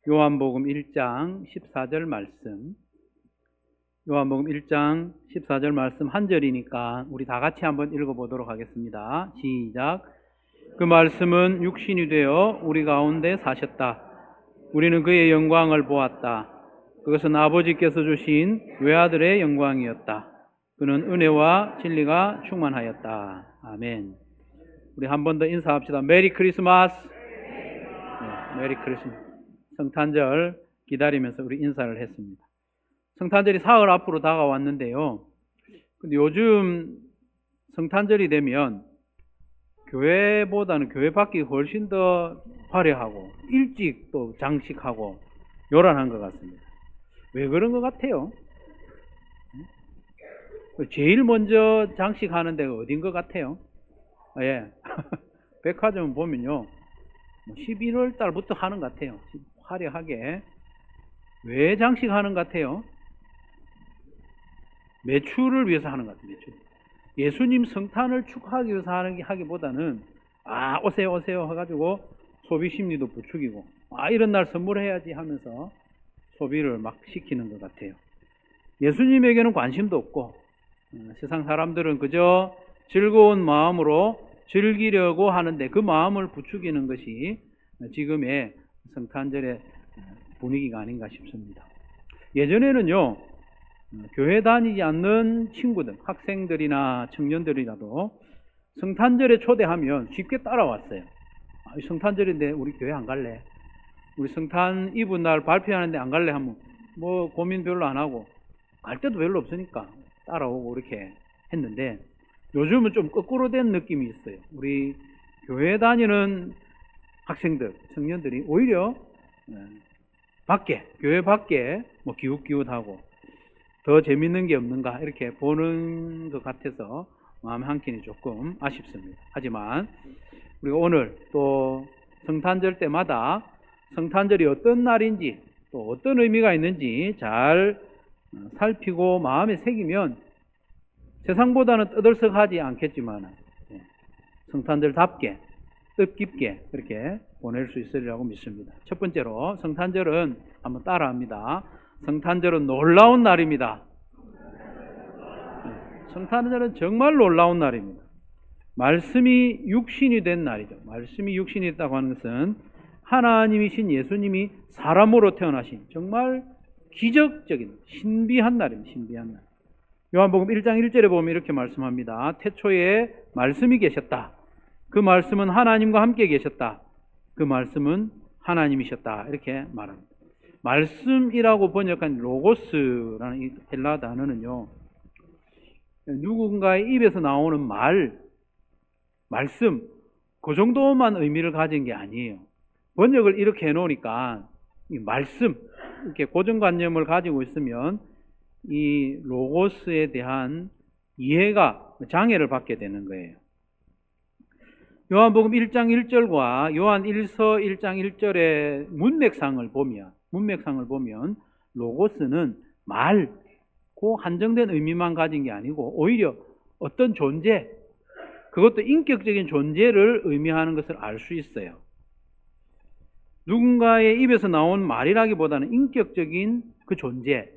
요한복음 1장 14절 말씀. 요한복음 1장 14절 말씀 한 절이니까 우리 다 같이 한번 읽어보도록 하겠습니다. 시작. 그 말씀은 육신이 되어 우리 가운데 사셨다. 우리는 그의 영광을 보았다. 그것은 아버지께서 주신 외아들의 영광이었다. 그는 은혜와 진리가 충만하였다. 아멘. 우리 한 번 더 인사합시다. 메리 크리스마스. 네, 메리 크리스마스. 성탄절 기다리면서 우리 인사를 했습니다. 성탄절이 사흘 앞으로 다가왔는데요. 근데 요즘 성탄절이 되면 교회보다는 교회 밖이 훨씬 더 화려하고 일찍 또 장식하고 요란한 것 같습니다. 왜 그런 것 같아요? 제일 먼저 장식하는 데가 어딘 것 같아요? 예. 백화점 보면요. 11월 달부터 하는 것 같아요. 화려하게. 왜 장식하는 것 같아요? 매출을 위해서 하는 것 같아요. 매출. 예수님 성탄을 축하하기 위해서 하기보다는 오세요 오세요 해가지고 소비 심리도 부추기고 이런 날 선물해야지 하면서 소비를 막 시키는 것 같아요. 예수님에게는 관심도 없고 세상 사람들은 그저 즐거운 마음으로 즐기려고 하는데 그 마음을 부추기는 것이 지금의 성탄절의 분위기가 아닌가 싶습니다. 예전에는요, 교회 다니지 않는 친구들, 학생들이나 청년들이라도 성탄절에 초대하면 쉽게 따라왔어요. 성탄절인데 우리 교회 안 갈래? 우리 성탄 이브 날 발표하는데 안 갈래? 하면 뭐 고민 별로 안 하고 갈 데도 별로 없으니까 따라오고 이렇게 했는데 요즘은 좀 거꾸로 된 느낌이 있어요. 우리 교회 다니는 학생들, 청년들이 오히려 교회 밖에 뭐 기웃기웃하고 더 재밌는 게 없는가 이렇게 보는 것 같아서 마음 한켠이 조금 아쉽습니다. 하지만 우리가 오늘 또 성탄절 때마다 성탄절이 어떤 날인지 또 어떤 의미가 있는지 잘 살피고 마음에 새기면 세상보다는 떠들썩하지 않겠지만 성탄절답게 뜻깊게 그렇게 보낼 수 있으리라고 믿습니다. 첫 번째로 성탄절은 한번 따라합니다. 성탄절은 놀라운 날입니다. 성탄절은 정말 놀라운 날입니다. 말씀이 육신이 된 날이죠. 말씀이 육신이 됐다고 하는 것은 하나님이신 예수님이 사람으로 태어나신 정말 기적적인 신비한 날입니다. 신비한 날. 요한복음 1장 1절에 보면 이렇게 말씀합니다. 태초에 말씀이 계셨다. 그 말씀은 하나님과 함께 계셨다. 그 말씀은 하나님이셨다. 이렇게 말합니다. 말씀이라고 번역한 로고스라는 이 헬라 단어는요, 누군가의 입에서 나오는 말씀, 그 정도만 의미를 가진 게 아니에요. 번역을 이렇게 해놓으니까 이 말씀, 이렇게 고정관념을 가지고 있으면 이 로고스에 대한 이해가 장애를 받게 되는 거예요. 요한복음 1장 1절과 요한 1서 1장 1절의 문맥상을 보면 로고스는 그 한정된 의미만 가진 게 아니고 오히려 어떤 존재, 그것도 인격적인 존재를 의미하는 것을 알 수 있어요. 누군가의 입에서 나온 말이라기보다는 인격적인 그 존재,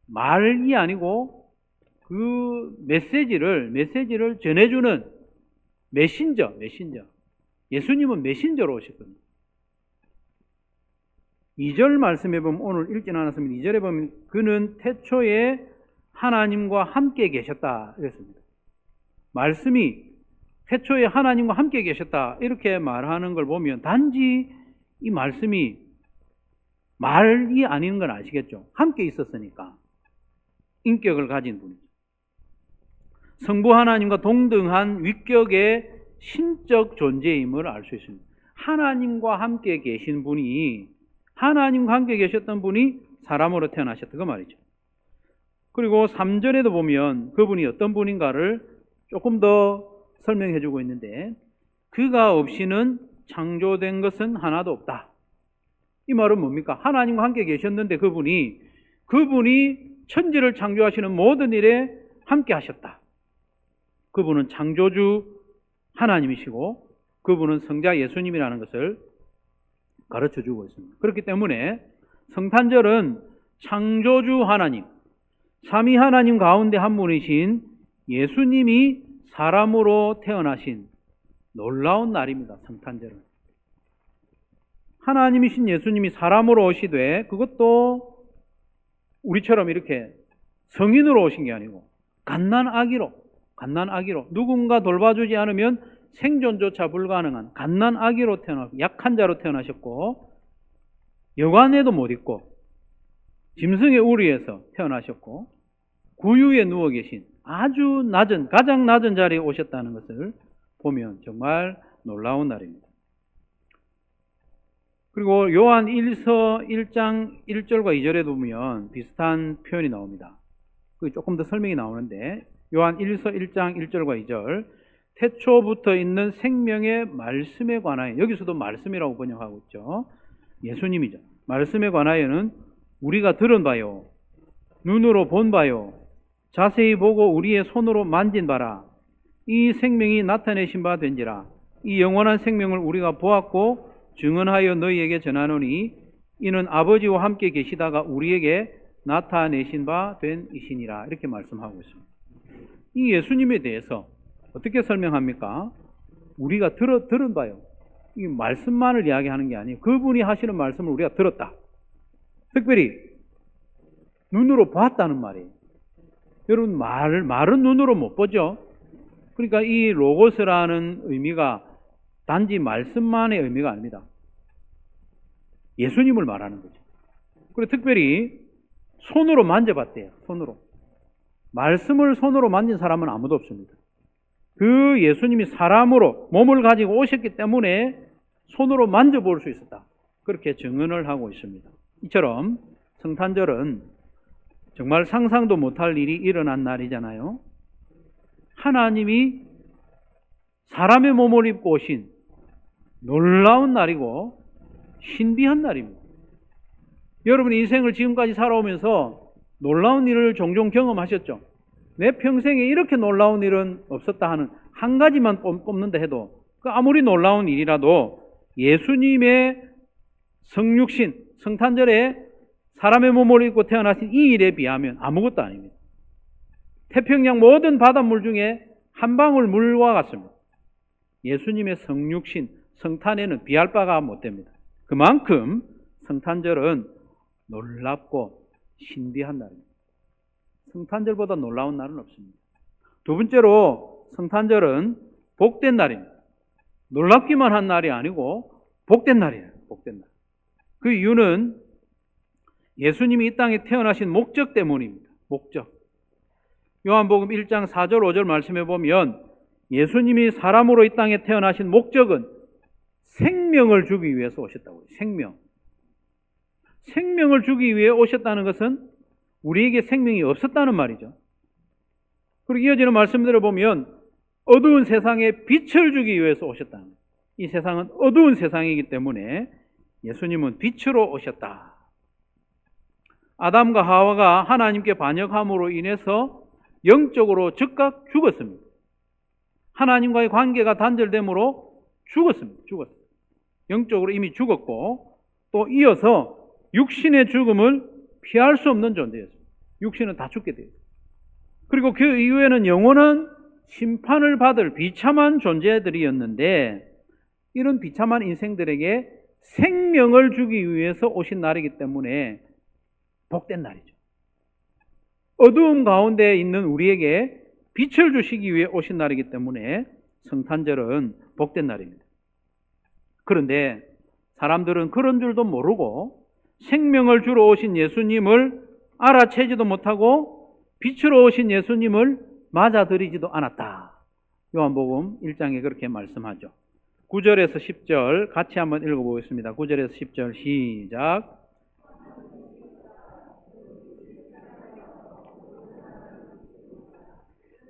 말이 아니고 그 메시지를 전해주는 메신저. 예수님은 메신저로 오셨거든요. 2절 말씀에 보면 오늘 읽진 않았습니다. 2절에 보면 그는 태초에 하나님과 함께 계셨다 이랬습니다. 말씀이 태초에 하나님과 함께 계셨다 이렇게 말하는 걸 보면 단지 이 말씀이 말이 아닌 건 아시겠죠? 함께 있었으니까 인격을 가진 분이죠. 성부 하나님과 동등한 위격의 신적 존재임을 알 수 있습니다. 하나님과 함께 계신 분이, 하나님과 함께 계셨던 분이 사람으로 태어나셨다 그 말이죠. 그리고 3절에도 보면 그분이 어떤 분인가를 조금 더 설명해 주고 있는데 그가 없이는 창조된 것은 하나도 없다. 이 말은 뭡니까? 하나님과 함께 계셨는데 그분이 천지를 창조하시는 모든 일에 함께 하셨다. 그분은 창조주 하나님이시고 그분은 성자 예수님이라는 것을 가르쳐 주고 있습니다. 그렇기 때문에 성탄절은 창조주 하나님, 삼위 하나님 가운데 한 분이신 예수님이 사람으로 태어나신 놀라운 날입니다. 성탄절은. 하나님이신 예수님이 사람으로 오시되 그것도 우리처럼 이렇게 성인으로 오신 게 아니고 갓난아기로 누군가 돌봐주지 않으면 생존조차 불가능한 갓난아기로 태어나고 약한 자로 태어나셨고 여관에도 못 있고 짐승의 우리에서 태어나셨고 구유에 누워 계신 아주 낮은 가장 낮은 자리에 오셨다는 것을 보면 정말 놀라운 날입니다. 그리고 요한 1서 1장 1절과 2절에 보면 비슷한 표현이 나옵니다. 그게 조금 더 설명이 나오는데 요한 1서 1장 1절과 2절 태초부터 있는 생명의 말씀에 관하여, 여기서도 말씀이라고 번역하고 있죠. 예수님이죠. 말씀에 관하여는 우리가 들은 바요, 눈으로 본 바요, 자세히 보고 우리의 손으로 만진 바라. 이 생명이 나타내신 바 된지라. 이 영원한 생명을 우리가 보았고 증언하여 너희에게 전하노니 이는 아버지와 함께 계시다가 우리에게 나타내신 바 된 이시니라. 이렇게 말씀하고 있습니다. 이 예수님에 대해서 어떻게 설명합니까? 우리가 들은 바요. 이 말씀만을 이야기하는 게 아니에요. 그분이 하시는 말씀을 우리가 들었다. 특별히 눈으로 봤다는 말이에요. 여러분 말은 눈으로 못 보죠. 그러니까 이 로고스라는 의미가 단지 말씀만의 의미가 아닙니다. 예수님을 말하는 거죠. 그리고 특별히 손으로 만져봤대요. 손으로. 말씀을 손으로 만진 사람은 아무도 없습니다. 그 예수님이 사람으로 몸을 가지고 오셨기 때문에 손으로 만져볼 수 있었다. 그렇게 증언을 하고 있습니다. 이처럼 성탄절은 정말 상상도 못할 일이 일어난 날이잖아요. 하나님이 사람의 몸을 입고 오신 놀라운 날이고 신비한 날입니다. 여러분 인생을 지금까지 살아오면서 놀라운 일을 종종 경험하셨죠? 내 평생에 이렇게 놀라운 일은 없었다 하는 한 가지만 뽑는다 해도 그 아무리 놀라운 일이라도 예수님의 성육신, 성탄절에 사람의 몸을 입고 태어나신 이 일에 비하면 아무것도 아닙니다. 태평양 모든 바닷물 중에 한 방울 물과 같습니다. 예수님의 성육신, 성탄에는 비할 바가 못 됩니다. 그만큼 성탄절은 놀랍고 신비한 날입니다. 성탄절보다 놀라운 날은 없습니다. 두 번째로 성탄절은 복된 날입니다. 놀랍기만 한 날이 아니고 복된 날이에요. 복된 날. 그 이유는 예수님이 이 땅에 태어나신 목적 때문입니다. 목적. 요한복음 1장 4절 5절 말씀해 보면 예수님이 사람으로 이 땅에 태어나신 목적은 생명을 주기 위해서 오셨다고요. 생명. 생명을 주기 위해 오셨다는 것은 우리에게 생명이 없었다는 말이죠. 그리고 이어지는 말씀대로 보면 어두운 세상에 빛을 주기 위해서 오셨다는 거예요. 이 세상은 어두운 세상이기 때문에 예수님은 빛으로 오셨다. 아담과 하와가 하나님께 반역함으로 인해서 영적으로 즉각 죽었습니다. 하나님과의 관계가 단절됨으로 죽었습니다. 영적으로 이미 죽었고 또 이어서 육신의 죽음을 피할 수 없는 존재였습니다. 육신은 다 죽게 돼요. 그리고 그 이후에는 영원한 심판을 받을 비참한 존재들이었는데 이런 비참한 인생들에게 생명을 주기 위해서 오신 날이기 때문에 복된 날이죠. 어두움 가운데 있는 우리에게 빛을 주시기 위해 오신 날이기 때문에 성탄절은 복된 날입니다. 그런데 사람들은 그런 줄도 모르고 생명을 주러 오신 예수님을 알아채지도 못하고 빛으로 오신 예수님을 맞아들이지도 않았다. 요한복음 1장에 그렇게 말씀하죠. 9절에서 10절 같이 한번 읽어보겠습니다. 9절에서 10절 시작.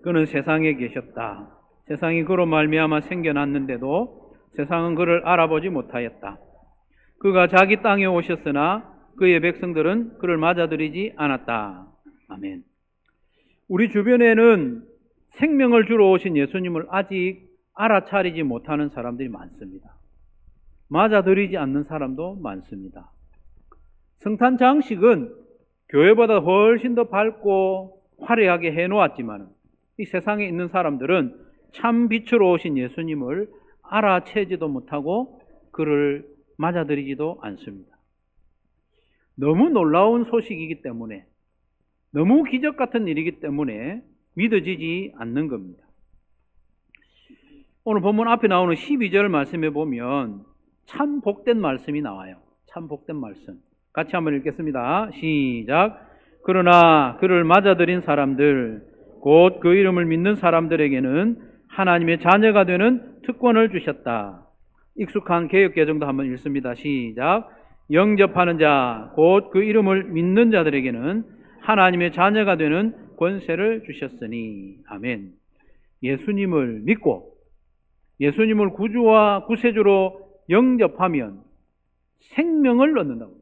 그는 세상에 계셨다. 세상이 그로 말미암아 생겨났는데도 세상은 그를 알아보지 못하였다. 그가 자기 땅에 오셨으나 그의 백성들은 그를 맞아들이지 않았다. 아멘. 우리 주변에는 생명을 주러 오신 예수님을 아직 알아차리지 못하는 사람들이 많습니다. 맞아들이지 않는 사람도 많습니다. 성탄 장식은 교회보다 훨씬 더 밝고 화려하게 해놓았지만 이 세상에 있는 사람들은 참 빛으로 오신 예수님을 알아채지도 못하고 그를 맞아들이지도 않습니다. 너무 놀라운 소식이기 때문에, 너무 기적 같은 일이기 때문에 믿어지지 않는 겁니다. 오늘 본문 앞에 나오는 12절 말씀에 보면 참 복된 말씀이 나와요. 참 복된 말씀. 같이 한번 읽겠습니다. 시작. 그러나 그를 맞아들인 사람들, 곧 그 이름을 믿는 사람들에게는 하나님의 자녀가 되는 특권을 주셨다. 익숙한 개역개정도 한번 읽습니다. 시작. 영접하는 자, 곧 그 이름을 믿는 자들에게는 하나님의 자녀가 되는 권세를 주셨으니. 아멘. 예수님을 믿고 예수님을 구주와 구세주로 영접하면 생명을 얻는다고.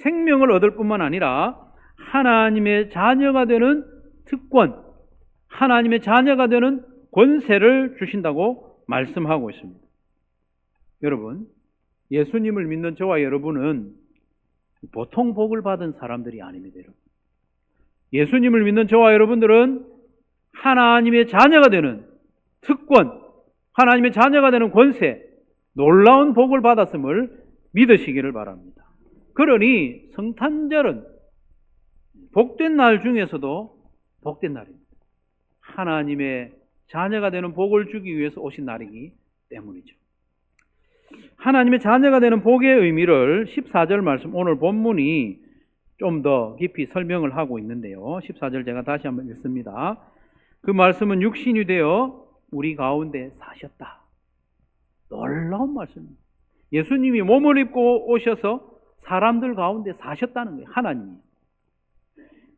생명을 얻을 뿐만 아니라 하나님의 자녀가 되는 특권, 하나님의 자녀가 되는 권세를 주신다고 말씀하고 있습니다. 여러분, 예수님을 믿는 저와 여러분은 보통 복을 받은 사람들이 아닙니다. 여러분. 예수님을 믿는 저와 여러분들은 하나님의 자녀가 되는 특권, 하나님의 자녀가 되는 권세, 놀라운 복을 받았음을 믿으시기를 바랍니다. 그러니 성탄절은 복된 날 중에서도 복된 날입니다. 하나님의 자녀가 되는 복을 주기 위해서 오신 날이기 때문이죠. 하나님의 자녀가 되는 복의 의미를 14절 말씀, 오늘 본문이 좀 더 깊이 설명을 하고 있는데요. 14절 제가 다시 한번 읽습니다. 그 말씀은 육신이 되어 우리 가운데 사셨다. 놀라운 말씀입니다. 예수님이 몸을 입고 오셔서 사람들 가운데 사셨다는 거예요. 하나님이.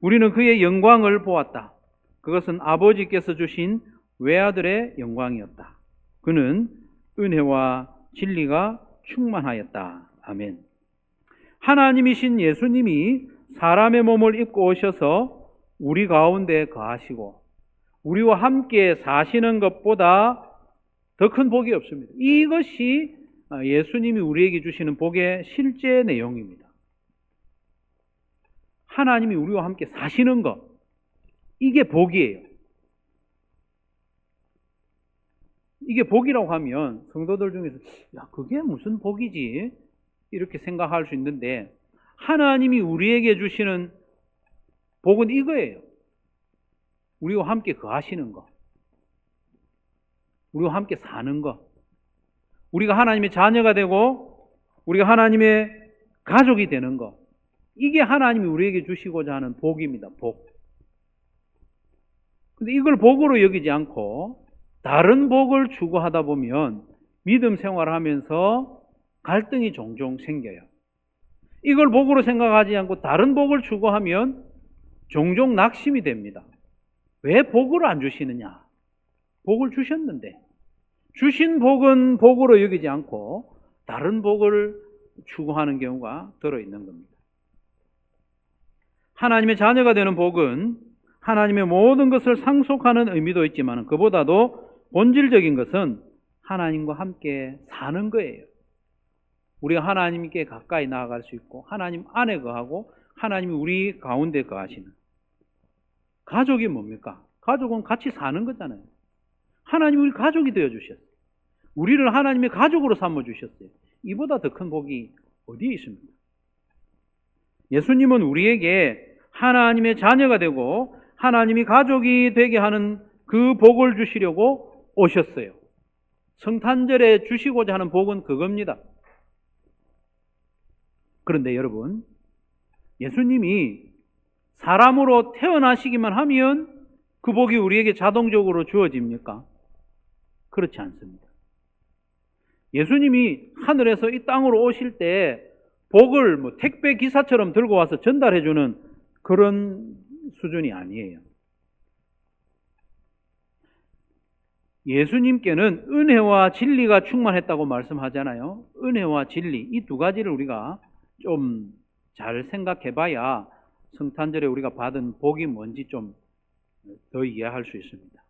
우리는 그의 영광을 보았다. 그것은 아버지께서 주신 외아들의 영광이었다. 그는 은혜와 진리가 충만하였다. 아멘. 하나님이신 예수님이 사람의 몸을 입고 오셔서 우리 가운데 거하시고 우리와 함께 사시는 것보다 더 큰 복이 없습니다. 이것이 예수님이 우리에게 주시는 복의 실제 내용입니다. 하나님이 우리와 함께 사시는 것, 이게 복이에요. 이게 복이라고 하면 성도들 중에서 야, 그게 무슨 복이지? 이렇게 생각할 수 있는데 하나님이 우리에게 주시는 복은 이거예요. 우리와 함께 거하시는 것, 우리와 함께 사는 것, 우리가 하나님의 자녀가 되고 우리가 하나님의 가족이 되는 것, 이게 하나님이 우리에게 주시고자 하는 복입니다. 복. 근데 이걸 복으로 여기지 않고 다른 복을 추구하다 보면 믿음 생활을 하면서 갈등이 종종 생겨요. 이걸 복으로 생각하지 않고 다른 복을 추구하면 종종 낙심이 됩니다. 왜 복을 안 주시느냐? 복을 주셨는데 주신 복은 복으로 여기지 않고 다른 복을 추구하는 경우가 들어있는 겁니다. 하나님의 자녀가 되는 복은 하나님의 모든 것을 상속하는 의미도 있지만 그보다도 본질적인 것은 하나님과 함께 사는 거예요. 우리가 하나님께 가까이 나아갈 수 있고 하나님 안에 거하고 하나님이 우리 가운데 거하시는. 가족이 뭡니까? 가족은 같이 사는 거잖아요. 하나님이 우리 가족이 되어주셨어요. 우리를 하나님의 가족으로 삼아주셨어요. 이보다 더 큰 복이 어디에 있습니까? 예수님은 우리에게 하나님의 자녀가 되고 하나님이 가족이 되게 하는 그 복을 주시려고 오셨어요. 성탄절에 주시고자 하는 복은 그겁니다. 그런데 여러분, 예수님이 사람으로 태어나시기만 하면 그 복이 우리에게 자동적으로 주어집니까? 그렇지 않습니다. 예수님이 하늘에서 이 땅으로 오실 때 복을 택배 기사처럼 들고 와서 전달해주는 그런 수준이 아니에요. 예수님께는 은혜와 진리가 충만했다고 말씀하잖아요. 은혜와 진리, 이 두 가지를 우리가 좀 잘 생각해 봐야 성탄절에 우리가 받은 복이 뭔지 좀 더 이해할 수 있습니다.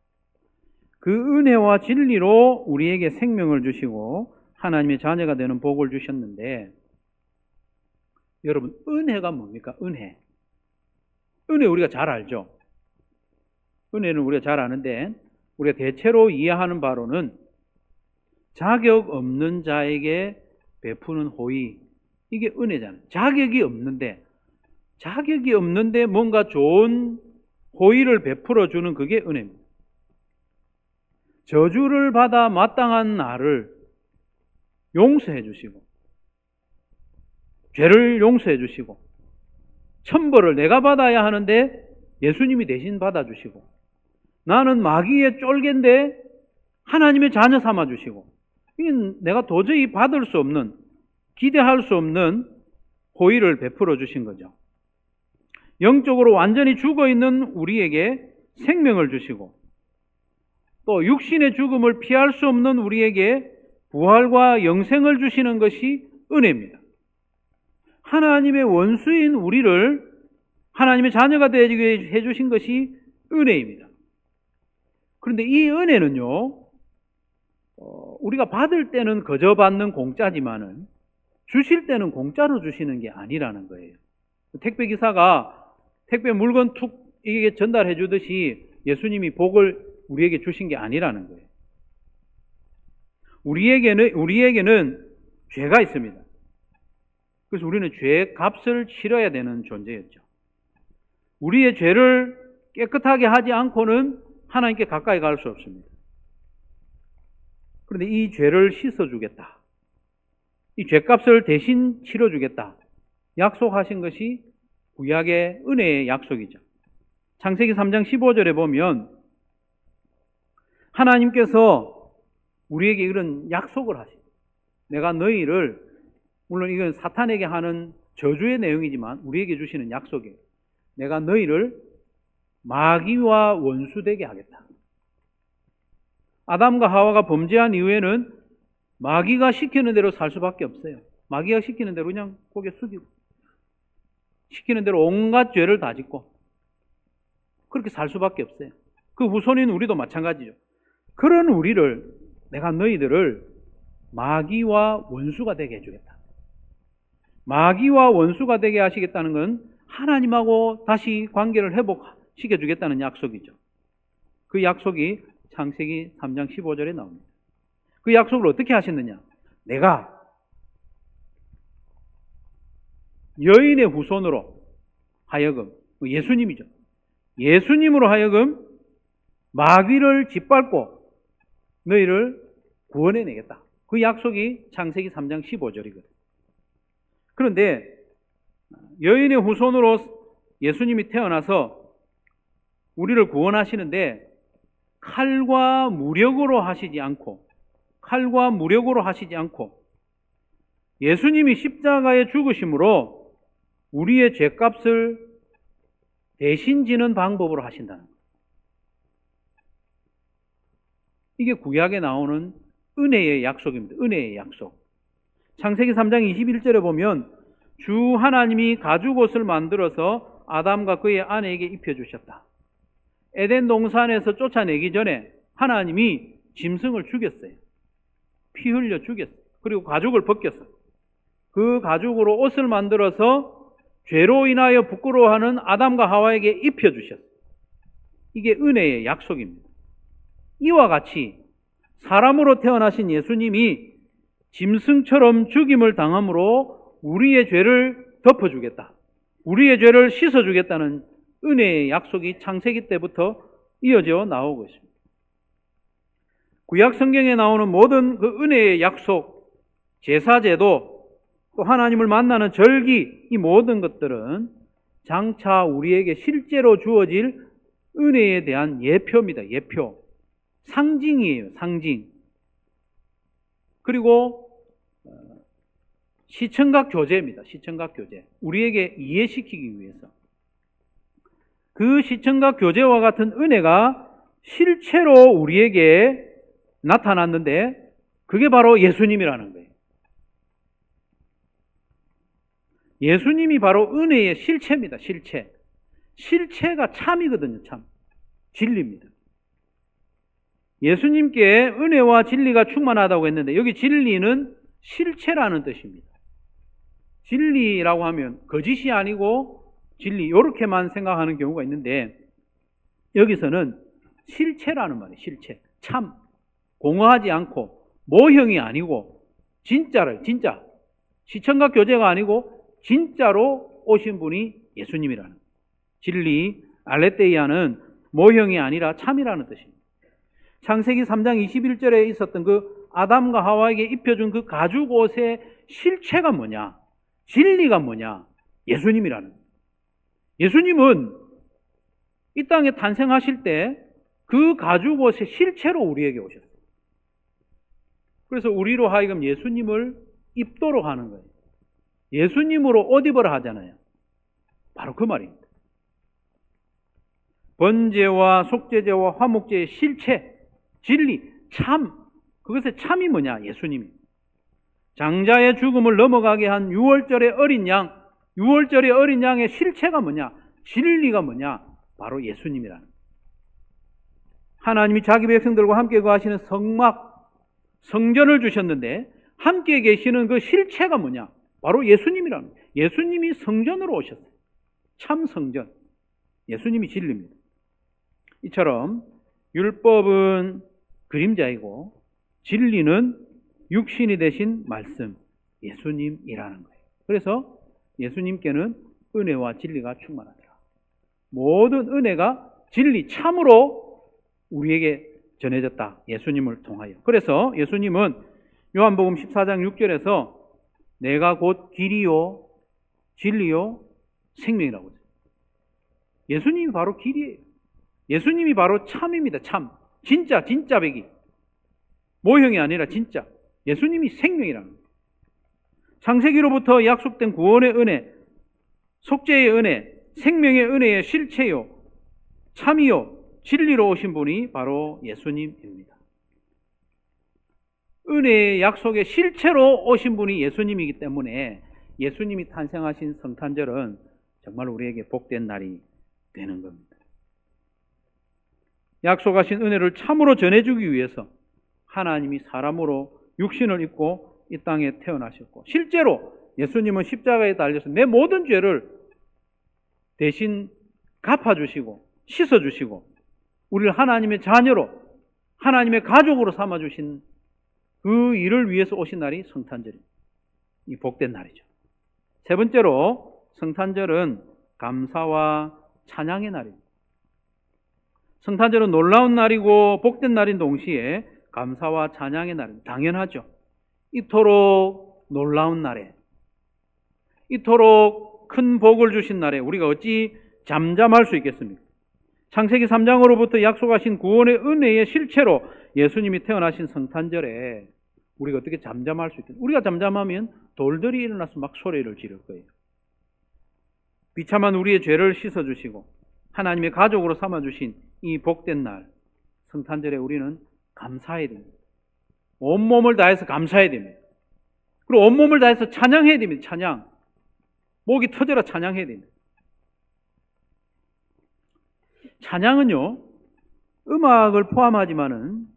그 은혜와 진리로 우리에게 생명을 주시고 하나님의 자녀가 되는 복을 주셨는데, 여러분, 은혜가 뭡니까? 은혜. 은혜 우리가 잘 알죠? 은혜는 우리가 잘 아는데, 우리가 대체로 이해하는 바로는 자격 없는 자에게 베푸는 호의, 이게 은혜잖아요. 자격이 없는데 뭔가 좋은 호의를 베풀어 주는 그게 은혜입니다. 저주를 받아 마땅한 나를 용서해 주시고, 죄를 용서해 주시고, 천벌을 내가 받아야 하는데 예수님이 대신 받아주시고, 나는 마귀의 쫄개인데 하나님의 자녀 삼아 주시고, 이건 내가 도저히 받을 수 없는, 기대할 수 없는 호의를 베풀어 주신 거죠. 영적으로 완전히 죽어 있는 우리에게 생명을 주시고, 또 육신의 죽음을 피할 수 없는 우리에게 부활과 영생을 주시는 것이 은혜입니다. 하나님의 원수인 우리를 하나님의 자녀가 되게 해주신 것이 은혜입니다. 그런데 이 은혜는요, 우리가 받을 때는 거저 받는 공짜지만은 주실 때는 공짜로 주시는 게 아니라는 거예요. 택배기사가 택배 물건 툭 이게 전달해 주듯이 예수님이 복을 우리에게 주신 게 아니라는 거예요. 우리에게는 죄가 있습니다. 그래서 우리는 죄의 값을 치러야 되는 존재였죠. 우리의 죄를 깨끗하게 하지 않고는 하나님께 가까이 갈 수 없습니다. 그런데 이 죄를 씻어주겠다, 이 죄값을 대신 치러주겠다 약속하신 것이 구약의 은혜의 약속이죠. 창세기 3장 15절에 보면 하나님께서 우리에게 이런 약속을 하십니다. 내가 너희를, 물론 이건 사탄에게 하는 저주의 내용이지만 우리에게 주시는 약속이에요. 내가 너희를 마귀와 원수되게 하겠다. 아담과 하와가 범죄한 이후에는 마귀가 시키는 대로 살 수밖에 없어요. 마귀가 시키는 대로 그냥 고개 숙이고, 시키는 대로 온갖 죄를 다 짓고 그렇게 살 수밖에 없어요. 그 후손인 우리도 마찬가지죠. 그런 우리를, 내가 너희들을 마귀와 원수가 되게 해주겠다. 마귀와 원수가 되게 하시겠다는 건 하나님하고 다시 관계를 회복시켜주겠다는 약속이죠. 그 약속이 창세기 3장 15절에 나옵니다. 그 약속을 어떻게 하셨느냐? 내가 여인의 후손으로 하여금, 예수님이죠. 예수님으로 하여금 마귀를 짓밟고 너희를 구원해내겠다. 그 약속이 창세기 3장 15절이거든요. 그런데 여인의 후손으로 예수님이 태어나서 우리를 구원하시는데 칼과 무력으로 하시지 않고 예수님이 십자가에 죽으심으로 우리의 죄값을 대신 지는 방법으로 하신다는 거예요. 이게 구약에 나오는 은혜의 약속입니다. 은혜의 약속. 창세기 3장 21절에 보면 주 하나님이 가죽옷을 만들어서 아담과 그의 아내에게 입혀주셨다. 에덴 동산에서 쫓아내기 전에 하나님이 짐승을 죽였어요. 피 흘려 죽였어요. 그리고 가죽을 벗겼어요. 그 가죽으로 옷을 만들어서 죄로 인하여 부끄러워하는 아담과 하와에게 입혀주셨어요. 이게 은혜의 약속입니다. 이와 같이 사람으로 태어나신 예수님이 짐승처럼 죽임을 당함으로 우리의 죄를 덮어주겠다, 우리의 죄를 씻어주겠다는 은혜의 약속이 창세기 때부터 이어져 나오고 있습니다. 구약 성경에 나오는 모든 그 은혜의 약속, 제사제도, 또 하나님을 만나는 절기, 이 모든 것들은 장차 우리에게 실제로 주어질 은혜에 대한 예표입니다. 예표. 상징이에요. 상징. 그리고 시청각 교제입니다. 시청각 교제. 우리에게 이해시키기 위해서. 그 시청각 교제와 같은 은혜가 실체로 우리에게 나타났는데 그게 바로 예수님이라는 거예요. 예수님이 바로 은혜의 실체입니다. 실체. 실체가 참이거든요. 참. 진리입니다. 예수님께 은혜와 진리가 충만하다고 했는데 여기 진리는 실체라는 뜻입니다. 진리라고 하면 거짓이 아니고 진리 이렇게만 생각하는 경우가 있는데 여기서는 실체라는 말이에요. 실체. 참 공허하지 않고 모형이 아니고 진짜 시청각 교재가 아니고 진짜로 오신 분이 예수님이라는 진리 알레테이아는 모형이 아니라 참이라는 뜻입니다. 창세기 3장 21절에 있었던 그 아담과 하와에게 입혀준 그 가죽 옷의 실체가 뭐냐? 진리가 뭐냐? 예수님이라는 거예요. 예수님은 이 땅에 탄생하실 때 그 가죽 옷의 실체로 우리에게 오셨어요. 그래서 우리로 하여금 예수님을 입도록 하는 거예요. 예수님으로 옷 입으라 하잖아요. 바로 그 말입니다. 번제와 속죄제와 화목제의 실체, 진리, 참, 그것의 참이 뭐냐? 예수님이. 장자의 죽음을 넘어가게 한 6월절의 어린 양, 6월절의 어린 양의 실체가 뭐냐? 진리가 뭐냐? 바로 예수님이라는. 하나님이 자기 백성들과 함께 거하시는 성막, 성전을 주셨는데 함께 계시는 그 실체가 뭐냐? 바로 예수님이라는. 예수님이 성전으로 오셨어요. 참 성전. 예수님이 진리입니다. 이처럼 율법은 그림자이고 진리는 육신이 되신 말씀, 예수님이라는 거예요. 그래서 예수님께는 은혜와 진리가 충만하더라. 모든 은혜가 진리, 참으로 우리에게 전해졌다. 예수님을 통하여. 그래서 예수님은 요한복음 14장 6절에서 내가 곧 길이요, 진리요, 생명이라고 했어요. 예수님이 바로 길이에요. 예수님이 바로 참입니다. 참. 진짜 배기. 모형이 아니라 진짜. 예수님이 생명이라는 거예요. 창세기로부터 약속된 구원의 은혜, 속죄의 은혜, 생명의 은혜의 실체요, 참이요, 진리로 오신 분이 바로 예수님입니다. 은혜의 약속의 실체로 오신 분이 예수님이기 때문에 예수님이 탄생하신 성탄절은 정말 우리에게 복된 날이 되는 겁니다. 약속하신 은혜를 참으로 전해주기 위해서 하나님이 사람으로 육신을 입고 이 땅에 태어나셨고, 실제로 예수님은 십자가에 달려서 내 모든 죄를 대신 갚아주시고 씻어주시고 우리를 하나님의 자녀로, 하나님의 가족으로 삼아주신 그 일을 위해서 오신 날이 성탄절입니다. 이 복된 날이죠. 세 번째로 성탄절은 감사와 찬양의 날입니다. 성탄절은 놀라운 날이고 복된 날인 동시에 감사와 찬양의 날입니다. 당연하죠. 이토록 놀라운 날에, 이토록 큰 복을 주신 날에 우리가 어찌 잠잠할 수 있겠습니까? 창세기 3장으로부터 약속하신 구원의 은혜의 실체로 예수님이 태어나신 성탄절에 우리가 어떻게 잠잠할 수 있겠습니까? 우리가 잠잠하면 돌들이 일어나서 막 소리를 지를 거예요. 비참한 우리의 죄를 씻어주시고 하나님의 가족으로 삼아주신 이 복된 날 성탄절에 우리는 감사해야 됩니다. 온몸을 다해서 감사해야 됩니다. 그리고 온몸을 다해서 찬양해야 됩니다. 찬양. 목이 터져라 찬양해야 됩니다. 찬양은요, 음악을 포함하지만은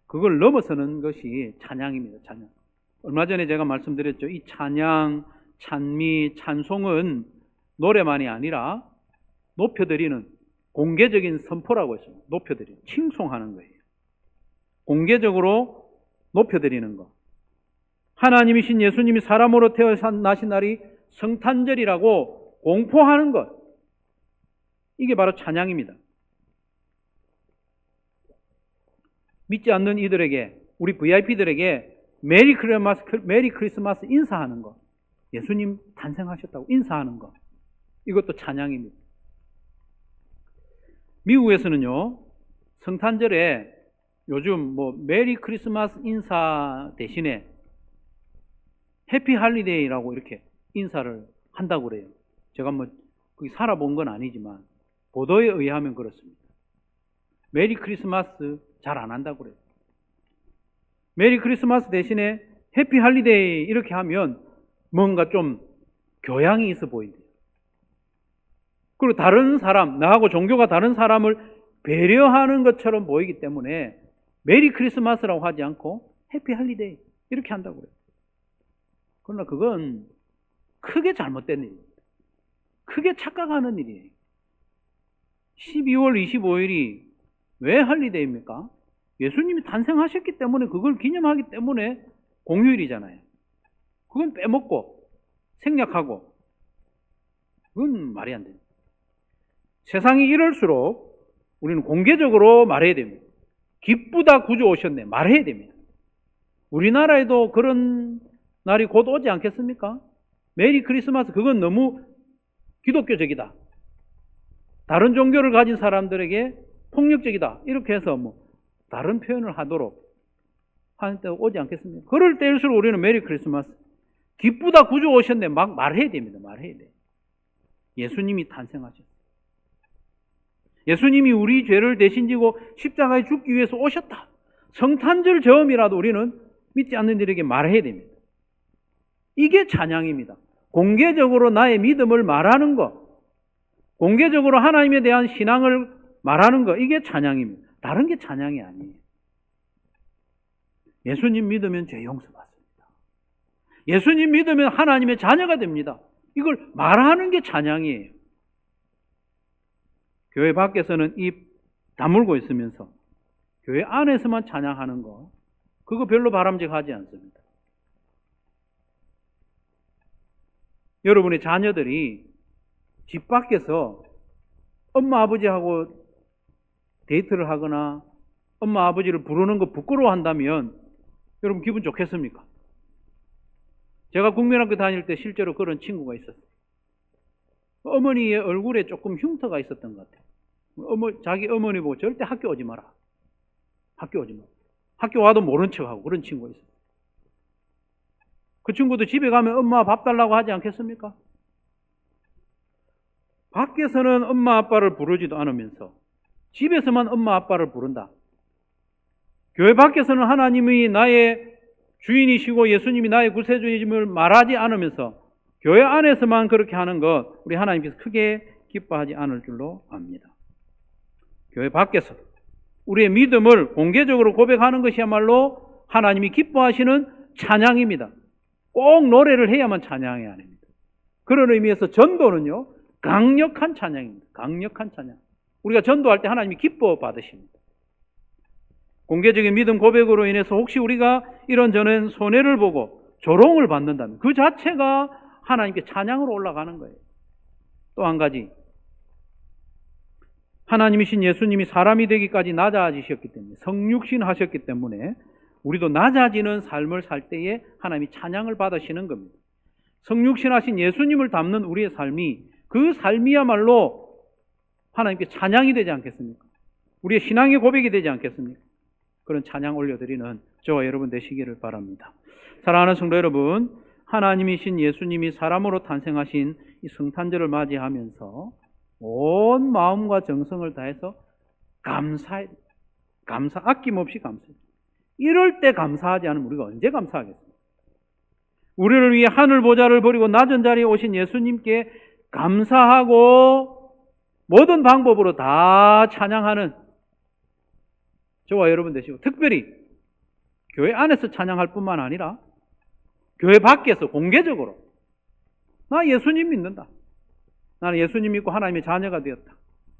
그걸 넘어서는 것이 찬양입니다. 찬양. 얼마 전에 제가 말씀드렸죠. 이 찬양, 찬미, 찬송은 노래만이 아니라 높여드리는 공개적인 선포라고 했어요. 높여드리는, 칭송하는 거예요. 공개적으로 높여드리는 것. 하나님이신 예수님이 사람으로 태어나신 날이 성탄절이라고 공포하는 것. 이게 바로 찬양입니다. 믿지 않는 이들에게, 우리 VIP들에게 메리 크리스마스 인사하는 것. 예수님 탄생하셨다고 인사하는 것. 이것도 찬양입니다. 미국에서는요, 성탄절에 요즘 메리 크리스마스 인사 대신에 해피 할리데이라고 이렇게 인사를 한다고 그래요. 제가 거기 살아본 건 아니지만 보도에 의하면 그렇습니다. 메리 크리스마스 잘 안 한다고 그래요. 메리 크리스마스 대신에 해피 할리데이 이렇게 하면 뭔가 좀 교양이 있어 보인대요. 그리고 다른 사람, 나하고 종교가 다른 사람을 배려하는 것처럼 보이기 때문에 메리 크리스마스라고 하지 않고 해피 할리데이 이렇게 한다고 그래요. 그러나 그건 크게 잘못된 일입니다. 크게 착각하는 일이에요. 12월 25일이 왜 할리데이입니까? 예수님이 탄생하셨기 때문에, 그걸 기념하기 때문에 공휴일이잖아요. 그건 빼먹고 생략하고, 그건 말이 안 됩니다. 세상이 이럴수록 우리는 공개적으로 말해야 됩니다. 기쁘다 구주 오셨네 말해야 됩니다. 우리나라에도 그런 날이 곧 오지 않겠습니까? 메리 크리스마스, 그건 너무 기독교적이다, 다른 종교를 가진 사람들에게 폭력적이다, 이렇게 해서 다른 표현을 하도록 하는 때가 오지 않겠습니까? 그럴 때일수록 우리는 메리 크리스마스, 기쁘다 구주 오셨네 막 말해야 됩니다. 말해야 돼요. 예수님이 탄생하셨어요. 예수님이 우리 죄를 대신 지고 십자가에 죽기 위해서 오셨다. 성탄절 저음이라도 우리는 믿지 않는 이들에게 말해야 됩니다. 이게 찬양입니다. 공개적으로 나의 믿음을 말하는 것, 공개적으로 하나님에 대한 신앙을 말하는 것, 이게 찬양입니다. 다른 게 찬양이 아니에요. 예수님 믿으면 죄 용서받습니다. 예수님 믿으면 하나님의 자녀가 됩니다. 이걸 말하는 게 찬양이에요. 교회 밖에서는 입 다물고 있으면서 교회 안에서만 찬양하는 거, 그거 별로 바람직하지 않습니다. 여러분의 자녀들이 집 밖에서 엄마 아버지하고 데이트를 하거나 엄마 아버지를 부르는 거 부끄러워한다면 여러분 기분 좋겠습니까? 제가 국민학교 다닐 때 실제로 그런 친구가 있었어요. 어머니의 얼굴에 조금 흉터가 있었던 것 같아요. 자기 어머니 보고 절대 학교 오지 마라. 학교 오지 마라. 학교 와도 모른 척하고 그런 친구가 있어요. 그 친구도 집에 가면 엄마 밥 달라고 하지 않겠습니까? 밖에서는 엄마 아빠를 부르지도 않으면서 집에서만 엄마 아빠를 부른다. 교회 밖에서는 하나님이 나의 주인이시고 예수님이 나의 구세주임을 말하지 않으면서 교회 안에서만 그렇게 하는 것, 우리 하나님께서 크게 기뻐하지 않을 줄로 압니다. 교회 밖에서 우리의 믿음을 공개적으로 고백하는 것이야말로 하나님이 기뻐하시는 찬양입니다. 꼭 노래를 해야만 찬양이 아닙니다. 그런 의미에서 전도는요, 강력한 찬양입니다. 강력한 찬양. 우리가 전도할 때 하나님이 기뻐 받으십니다. 공개적인 믿음 고백으로 인해서 혹시 우리가 이런저런 손해를 보고 조롱을 받는다면 그 자체가 하나님께 찬양으로 올라가는 거예요. 또 한 가지, 하나님이신 예수님이 사람이 되기까지 낮아지셨기 때문에, 성육신 하셨기 때문에 우리도 낮아지는 삶을 살 때에 하나님이 찬양을 받으시는 겁니다. 성육신 하신 예수님을 닮는 우리의 삶이, 그 삶이야말로 하나님께 찬양이 되지 않겠습니까? 우리의 신앙의 고백이 되지 않겠습니까? 그런 찬양 올려드리는 저와 여러분 되시기를 바랍니다. 사랑하는 성도 여러분, 하나님이신 예수님이 사람으로 탄생하신 이 성탄절을 맞이하면서 온 마음과 정성을 다해서 아낌없이 감사해요. 이럴 때 감사하지 않으면 우리가 언제 감사하겠습니까? 우리를 위해 하늘 보좌를 버리고 낮은 자리에 오신 예수님께 감사하고 모든 방법으로 다 찬양하는 저와 여러분 되시고, 특별히 교회 안에서 찬양할 뿐만 아니라 교회 밖에서 공개적으로 나 예수님 믿는다. 나는 예수님 믿고 하나님의 자녀가 되었다.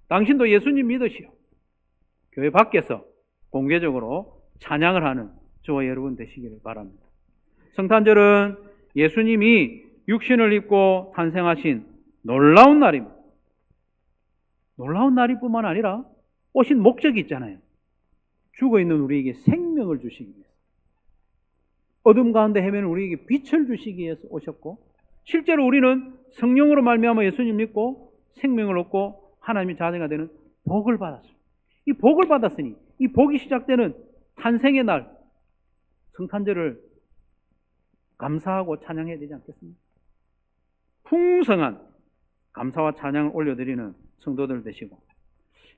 당신도 예수님 믿으시오. 교회 밖에서 공개적으로 찬양을 하는 저와 여러분 되시기를 바랍니다. 성탄절은 예수님이 육신을 입고 탄생하신 놀라운 날입니다. 놀라운 날일 뿐만 아니라 오신 목적이 있잖아요. 죽어있는 우리에게 생명을 주시기 위해서, 어둠 가운데 헤매는 우리에게 빛을 주시기 위해서 오셨고, 실제로 우리는 성령으로 말미암아 예수님 믿고 생명을 얻고 하나님의 자녀가 되는 복을 받았습니다. 이 복을 받았으니 이 복이 시작되는 탄생의 날 성탄절을 감사하고 찬양해야 되지 않겠습니까? 풍성한 감사와 찬양을 올려드리는 성도들 되시고,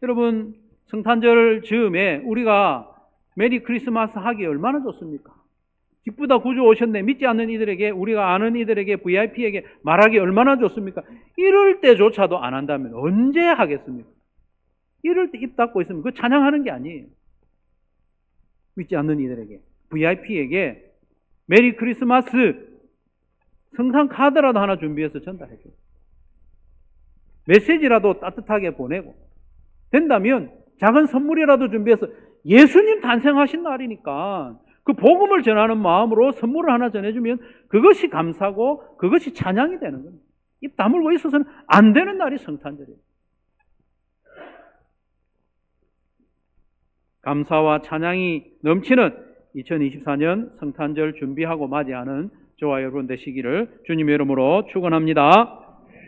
여러분 성탄절 즈음에 우리가 메리 크리스마스 하기 얼마나 좋습니까? 기쁘다 구주 오셨네 믿지 않는 이들에게, 우리가 아는 이들에게, VIP에게 말하기 얼마나 좋습니까? 이럴 때조차도 안 한다면 언제 하겠습니까? 이럴 때 입 닫고 있으면 그 찬양하는 게 아니에요. 믿지 않는 이들에게, VIP에게 메리 크리스마스 성탄 카드라도 하나 준비해서 전달해 줘. 메시지라도 따뜻하게 보내고, 된다면 작은 선물이라도 준비해서, 예수님 탄생하신 날이니까 그 복음을 전하는 마음으로 선물을 하나 전해주면 그것이 감사고 그것이 찬양이 되는 겁니다. 입 다물고 있어서는 안 되는 날이 성탄절이에요. 감사와 찬양이 넘치는 2024년 성탄절 준비하고 맞이하는 저와 여러분 되시기를 주님의 이름으로 축원합니다.